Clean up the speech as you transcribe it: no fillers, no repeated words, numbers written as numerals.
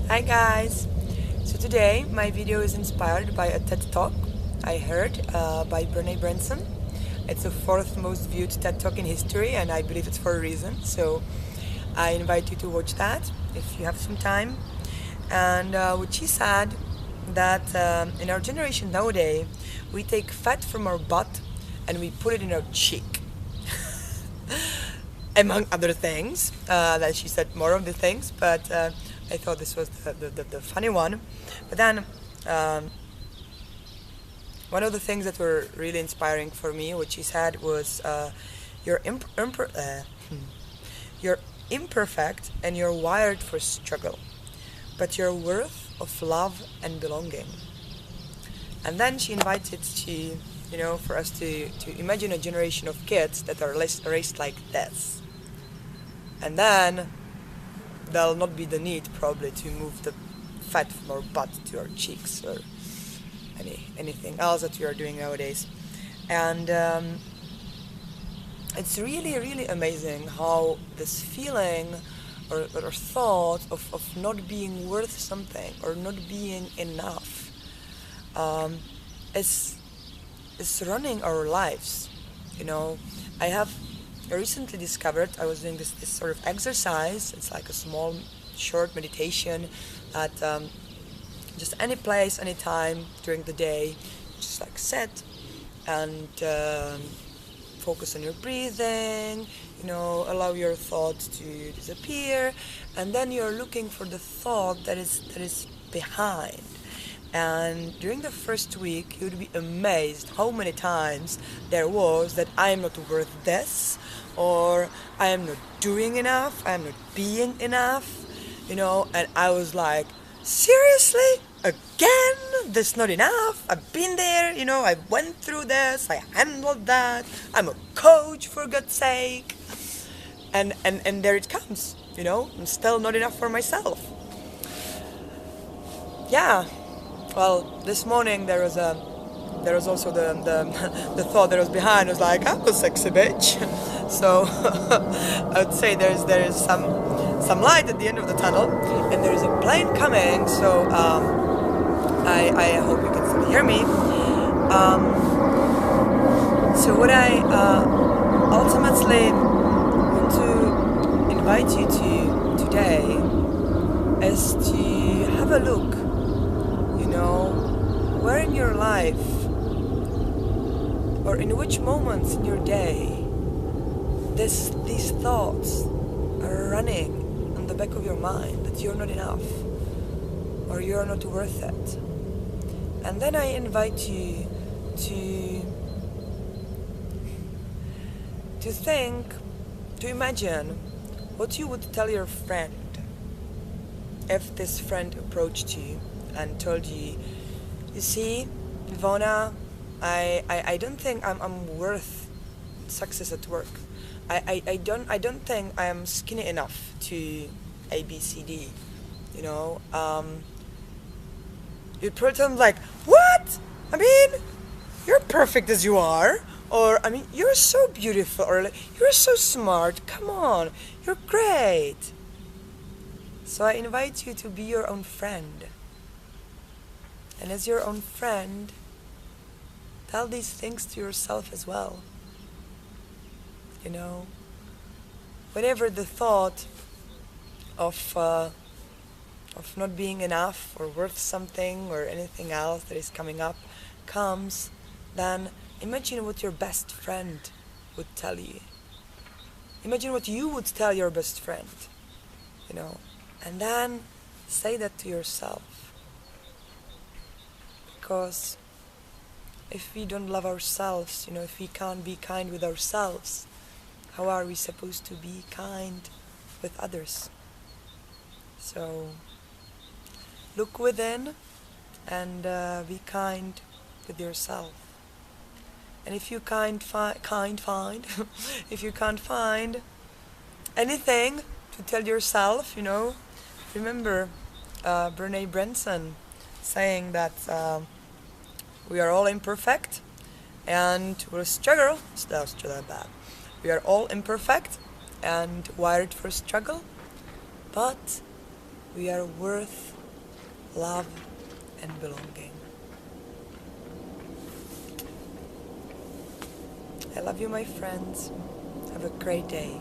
Hi guys! So today my video is inspired by a TED Talk I heard by Brené Branson. It's the fourth most viewed TED Talk in history and I believe it's for a reason. So I invite you to watch that if you have some time. And what she said that in our generation nowadays we take fat from our butt and we put it in our cheek. Among other things, that she said more of the things, but I thought this was the funny one. But then one of the things that were really inspiring for me, what she said was, you're you're imperfect and you're wired for struggle, but you're worth of love and belonging. And then she invited for us to imagine a generation of kids that are raised like this. And then there'll not be the need probably to move the fat from our butt to our cheeks or anything else that we are doing nowadays. And it's really amazing how this feeling or thought of not being worth something or not being enough is running our lives. I recently discovered I was doing this sort of exercise. It's like a small, short meditation at just any place, any time during the day. Just like sit and focus on your breathing, allow your thoughts to disappear, and then you're looking for the thought that is behind. And during the first week, you'd be amazed how many times there was that I am not worth this, or I am not doing enough, I am not being enough, and I was like, seriously? Again? This not enough? I've been there, I went through this, I handled that, I'm a coach for God's sake. And there it comes, I'm still not enough for myself. Yeah. Well, this morning there was also the thought that was behind. It was like, I'm a sexy bitch. So I would say there is some light at the end of the tunnel, and there is a plane coming. So I hope you can still hear me. So what I ultimately want to invite you to today is to have a look. Where in your life or in which moments in your day these thoughts are running on the back of your mind that you're not enough or you're not worth it. And then I invite you to think, to imagine what you would tell your friend if this friend approached you and told you, you see, Ivona, I don't think I'm worth success at work. I don't think I am skinny enough to ABCD. You'd pretend like, what? I mean, you're perfect as you are. Or, I mean, you're so beautiful. Or, like, you're so smart. Come on, you're great. So I invite you to be your own friend. And as your own friend, tell these things to yourself as well. Whenever the thought of not being enough or worth something or anything else that is coming up comes, then imagine what your best friend would tell you. Imagine what you would tell your best friend, and then say that to yourself. Because if we don't love ourselves, if we can't be kind with ourselves, how are we supposed to be kind with others? So look within and be kind with yourself. And if you can't find if you can't find anything to tell yourself, remember Brené Branson saying that we are all imperfect and we'll struggle. We are all imperfect and wired for struggle, but we are worth love and belonging. I love you, my friends. Have a great day.